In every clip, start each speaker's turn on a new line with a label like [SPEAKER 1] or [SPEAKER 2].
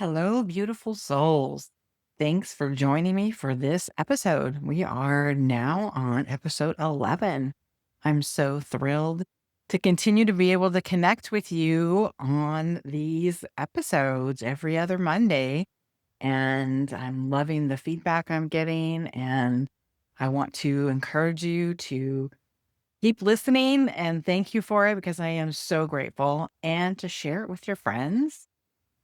[SPEAKER 1] Hello, beautiful souls. Thanks for joining me for this episode. We are now on episode 11. I'm so thrilled to continue to be able to connect with you on these episodes every other Monday. And I'm loving the feedback I'm getting. And I want to encourage you to keep listening and thank you for it because I am so grateful and to share it with your friends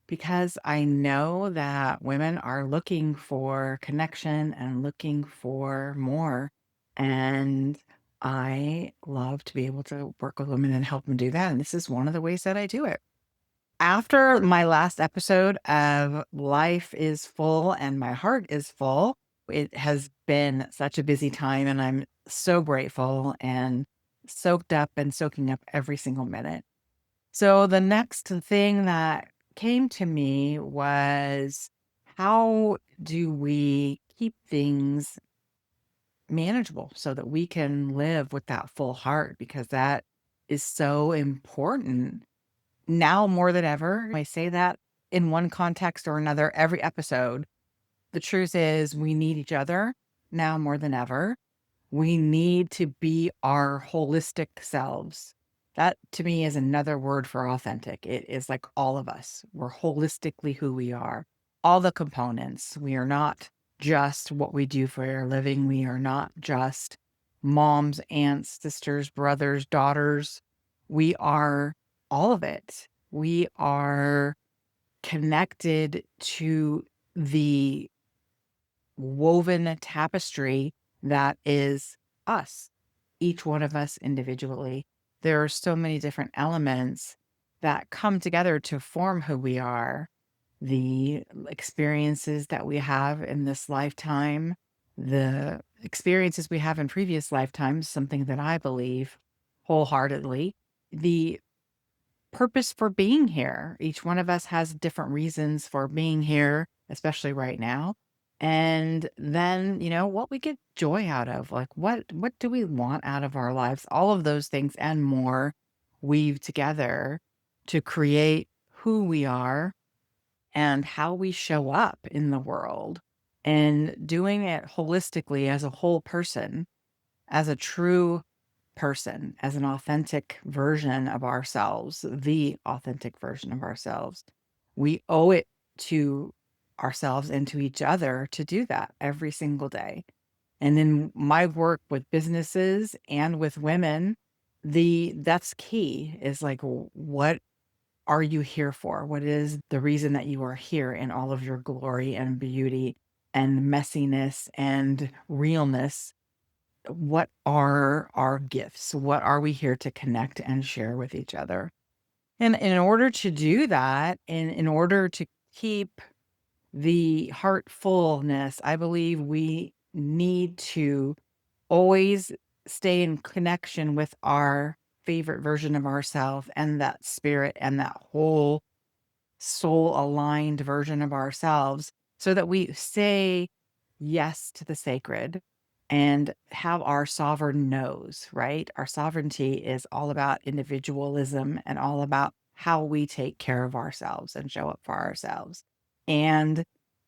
[SPEAKER 1] because I know that women are looking for connection and looking for more. And I love to be able to work with women and help them do that. And this is one of the ways that I do it. After my last episode of Life is Full and My Heart is Full, it has been such a busy time. And I'm so grateful and soaked up and soaking up every single minute. So the next thing that came to me was how do we keep things manageable so that we can live with that full heart? Because that is so important now more than ever. I say that in one context or another every episode. The truth is, we need each other now more than ever. We need to be our holistic selves. That to me is another word for authentic. It is like all of us. We're holistically who we are, all the components. We are not just what we do for a living. We are not just moms, aunts, sisters, brothers, daughters. We are all of it. We are connected to the woven tapestry that is us, each one of us individually. There are so many different elements that come together to form who we are. The experiences that we have in this lifetime, the experiences we have in previous lifetimes, something that I believe wholeheartedly, the purpose for being here. Each one of us has different reasons for being here, especially right now. And then, what we get joy out of, like what do we want out of our lives? All of those things and more weave together to create who we are and how we show up in the world. And doing it holistically as a whole person, as a true person, as an authentic version of ourselves, the authentic version of ourselves. We owe it to ourselves and to each other to do that every single day. And in my work with businesses and with women, that's key is like what are you here for? What is the reason that you are here in all of your glory and beauty and messiness and realness? What are our gifts? What are we here to connect and share with each other? And in order to do that, and in order to keep the heartfulness, I believe we need to always stay in connection with our favorite version of ourselves and that spirit and that whole soul aligned version of ourselves so that we say yes to the sacred and have our sovereign knows, right? Our sovereignty is all about individualism and all about how we take care of ourselves and show up for ourselves. And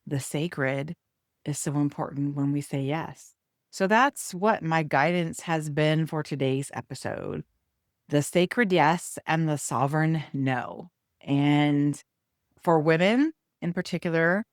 [SPEAKER 1] the sacred is so important when we say yes. So that's what my guidance has been for today's episode, the sacred yes and the sovereign no. And for women in particular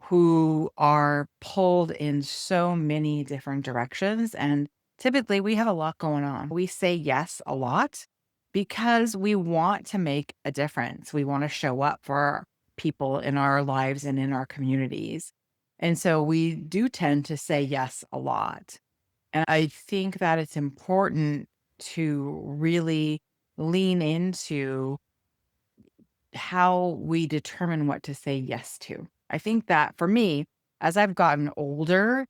[SPEAKER 1] who are pulled in so many different directions. And typically we have a lot going on. We say yes a lot because we want to make a difference. We want to show up for people in our lives and in our communities. And so we do tend to say yes a lot. And I think that it's important to really lean into how we determine what to say yes to. I think that for me, as I've gotten older,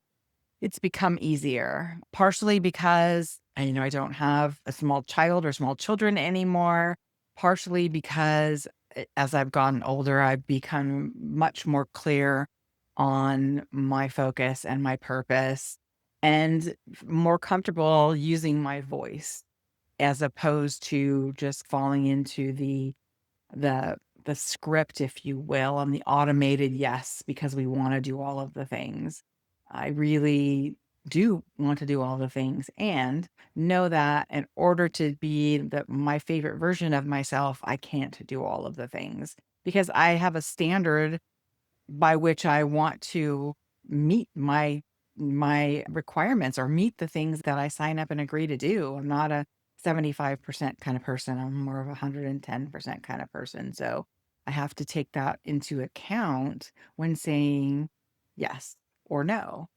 [SPEAKER 1] it's become easier, partially because I don't have a small child or small children anymore, partially because as I've gotten older, I've become much more clear on my focus and my purpose and more comfortable using my voice as opposed to just falling into the the script, if you will, and the automated yes, because we want to do all of the things. I really do want to do all the things and know that in order to be my favorite version of myself, I can't do all of the things because I have a standard by which I want to meet my requirements or meet the things that I sign up and agree to do. I'm not a 75% kind of person. I'm more of a 110% kind of person. So I have to take that into account when saying yes or no.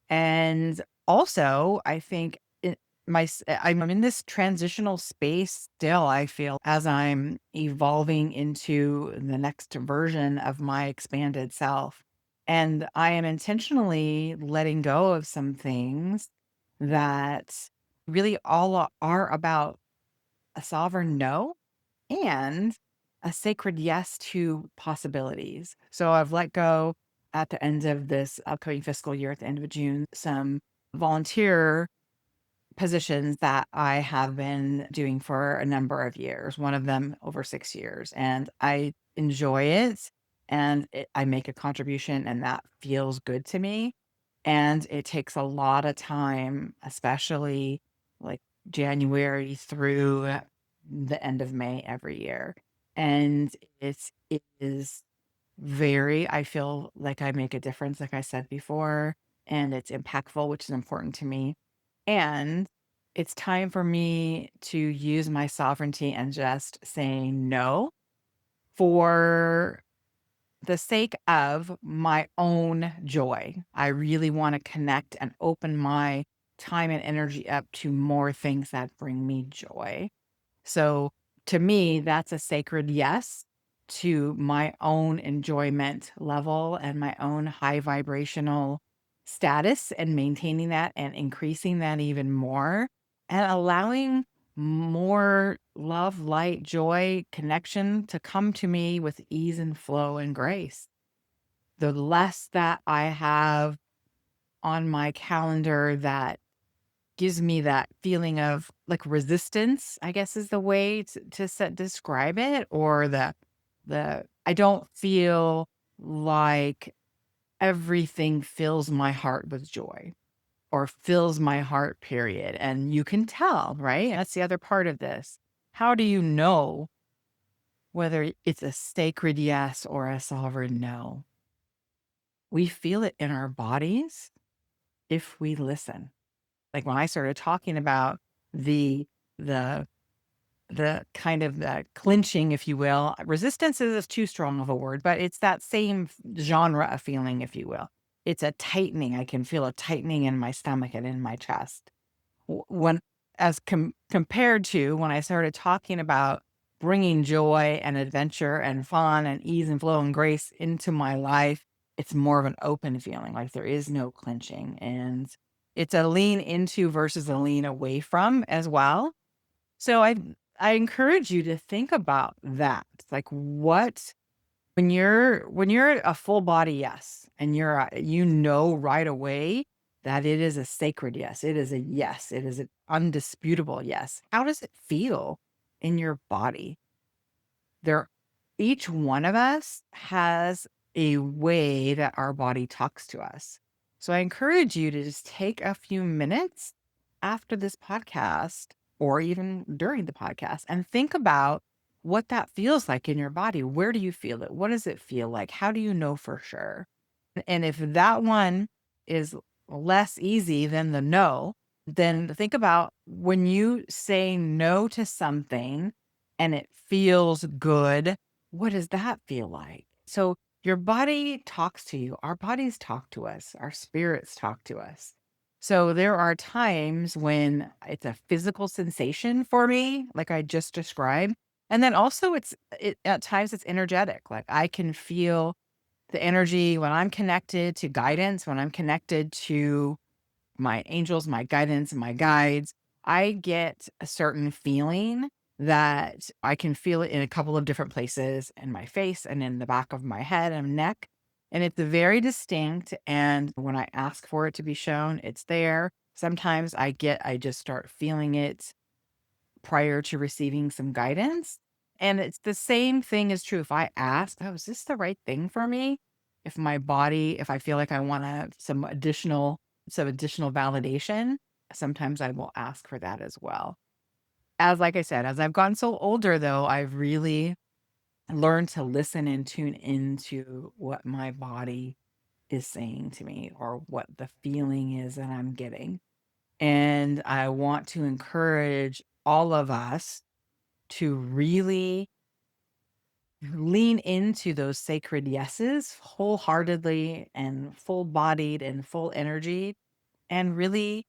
[SPEAKER 1] And also, I think I'm in this transitional space still, I feel, as I'm evolving into the next version of my expanded self. And I am intentionally letting go of some things that really are about a sovereign no and a sacred yes to possibilities. So I've let go at the end of this upcoming fiscal year, at the end of June, some volunteer positions that I have been doing for a number of years, one of them over 6 years, and I enjoy it, and I make a contribution, and that feels good to me, and it takes a lot of time, especially, like, January through the end of May every year, and it is very I feel like I make a difference, like I said before, and it's impactful, which is important to me. And it's time for me to use my sovereignty and just saying no for the sake of my own joy. I really want to connect and open my time and energy up to more things that bring me joy. So to me, that's a sacred yes to my own enjoyment level and my own high vibrational status and maintaining that and increasing that even more and allowing more love, light, joy, connection to come to me with ease and flow and grace. The less that I have on my calendar that gives me that feeling of, like, resistance, I guess is the way describe it, or the I don't feel like everything fills my heart with joy or fills my heart, period, and you can tell, right? That's the other part of this. How do you know whether it's a sacred yes or a sovereign no? We feel it in our bodies if we listen. Like, when I started talking about the the the kind of the clinching, if you will, resistance is too strong of a word, but it's that same genre of feeling, if you will. It's a tightening. I can feel a tightening in my stomach and in my chest. When as compared to when I started talking about bringing joy and adventure and fun and ease and flow and grace into my life, it's more of an open feeling, like there is no clenching, and it's a lean into versus a lean away from as well. So I encourage you to think about that. Like, what when you're a full body yes, and you know right away that it is a sacred yes, it is a yes, it is an undisputable yes. How does it feel in your body? There Each one of us has a way that our body talks to us. So I encourage you to just take a few minutes after this podcast or even during the podcast and think about what that feels like in your body. Where do you feel it? What does it feel like? How do you know for sure? And if that one is less easy than the no, then think about when you say no to something and it feels good, what does that feel like? So your body talks to you. Our bodies talk to us. Our spirits talk to us. So there are times when it's a physical sensation for me, like I just described. And then also at times it's energetic. Like I can feel the energy when I'm connected to guidance, when I'm connected to my angels, my guidance, my guides, I get a certain feeling that I can feel it in a couple of different places in my face and in the back of my head and neck. And it's very distinct. And when I ask for it to be shown, it's there. Sometimes I just start feeling it prior to receiving some guidance. And it's the same thing is true. If I ask, oh, is this the right thing for me? If my body, if I feel like I want to some additional validation, sometimes I will ask for that as well. As like I said, as I've gotten so older though, I've really learned to listen and tune into what my body is saying to me or what the feeling is that I'm getting. And I want to encourage all of us to really lean into those sacred yeses wholeheartedly and full bodied and full energy and really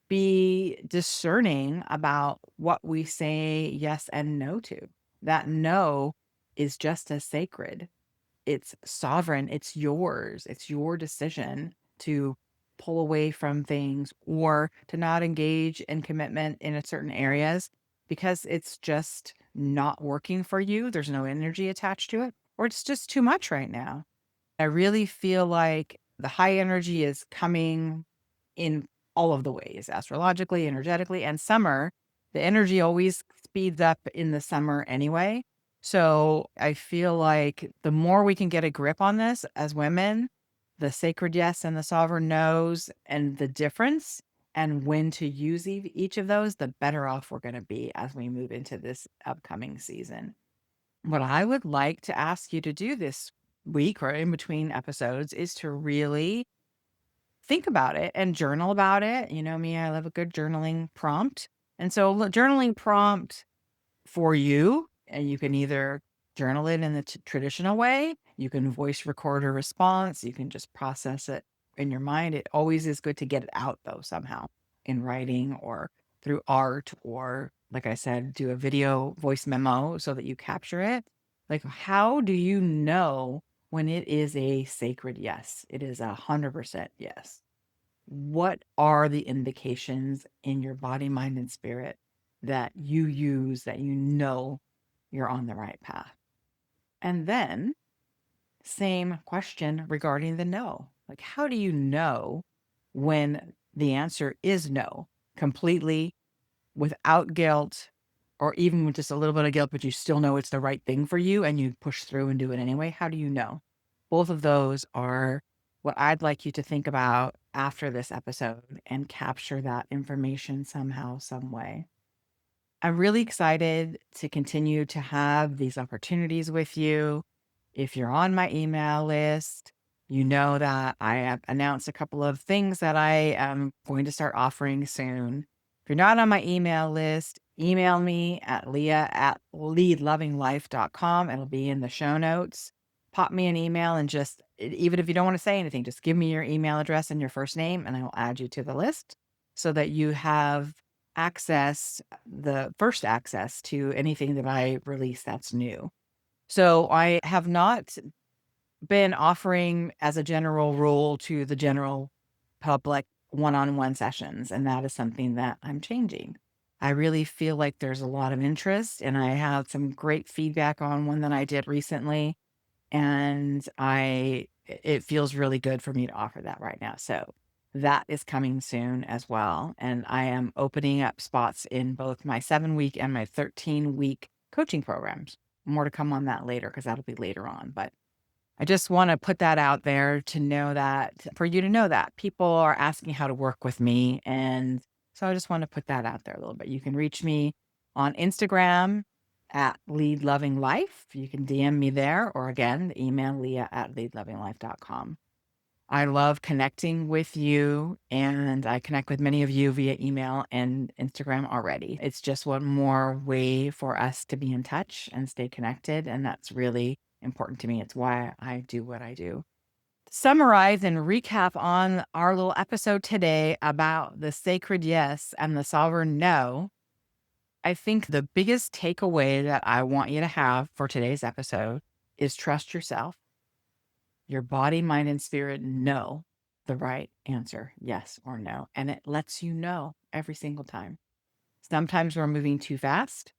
[SPEAKER 1] be discerning about what we say yes and no to. That no is just as sacred. It's sovereign. It's yours. It's your decision to pull away from things or to not engage in commitment in a certain areas because it's just not working for you. There's no energy attached to it, or it's just too much right now. I really feel like the high energy is coming in all of the ways, astrologically, energetically, and summer. The energy always speeds up in the summer anyway. So I feel like the more we can get a grip on this as women, the sacred yes and the sovereign no's, and the difference and when to use each of those, the better off we're going to be as we move into this upcoming season. What I would like to ask you to do this week or in between episodes is to really think about it and journal about it. You know me, I love a good journaling prompt. And so, journaling prompt for you, and you can either journal it in the traditional way, you can voice record a response, you can just process it in your mind. It always is good to get it out, though, somehow in writing or through art, or like I said, do a video voice memo so that you capture it. Like, how do you know when it is a sacred yes? It is 100% yes. What are the indications in your body, mind, and spirit that you use that you know you're on the right path? And then, same question regarding the no. Like, how do you know when the answer is no, completely without guilt, or even with just a little bit of guilt, but you still know it's the right thing for you and you push through and do it anyway? How do you know? Both of those are what I'd like you to think about after this episode and capture that information somehow, some way. I'm really excited to continue to have these opportunities with you. If you're on my email list, you know that I have announced a couple of things that I am going to start offering soon. If you're not on my email list, email me at leah@leadlovinglife.com. It'll be in the show notes. Pop me an email and just, even if you don't want to say anything, just give me your email address and your first name, and I will add you to the list so that you have access, the first access to anything that I release that's new. So I have not been offering as a general rule to the general public one-on-one sessions, and that is something that I'm changing. I really feel like there's a lot of interest, and I have some great feedback on one that I did recently, and it feels really good for me to offer that right now. So that is coming soon as well. And I am opening up spots in both my 7-week and my 13-week coaching programs. More to come on that later because that'll be later on. But I just want to put that out there to know that, for you to know that people are asking how to work with me. And so I just want to put that out there a little bit. You can reach me on Instagram at Lead Loving Life. You can DM me there, or again, email Leah@leadlovinglife.com. I love connecting with you, and I connect with many of you via email and Instagram already. It's just one more way for us to be in touch and stay connected, and that's really important to me. It's why I do what I do. Summarize and recap on our little episode today about the sacred yes and the sovereign no. I think the biggest takeaway that I want you to have for today's episode is trust yourself. Your body, mind, and spirit know the right answer, yes or no. And it lets you know every single time. Sometimes we're moving too fast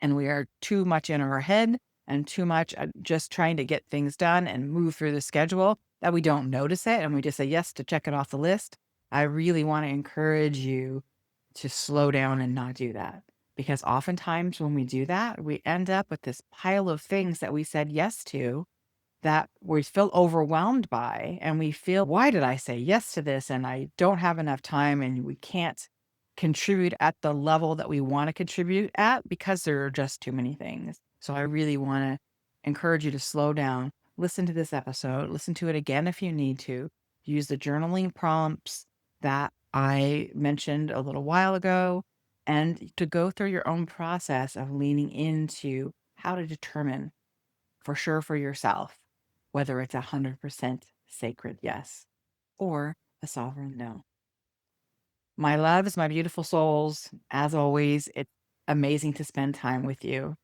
[SPEAKER 1] and we are too much in our head and too much just trying to get things done and move through the schedule that we don't notice it and we just say yes to check it off the list. I really want to encourage you to slow down and not do that. Because oftentimes when we do that, we end up with this pile of things that we said yes to that we feel overwhelmed by, and we feel, why did I say yes to this? And I don't have enough time, and we can't contribute at the level that we want to contribute at because there are just too many things. So I really want to encourage you to slow down, listen to this episode, listen to it again if you need to, use the journaling prompts that I mentioned a little while ago, and to go through your own process of leaning into how to determine for sure for yourself whether it's 100% sacred yes or a sovereign no. My loves, my beautiful souls, as always, it's amazing to spend time with you.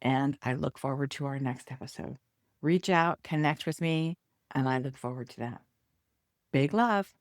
[SPEAKER 1] And I look forward to our next episode. Reach out, connect with me, and I look forward to that. Big love.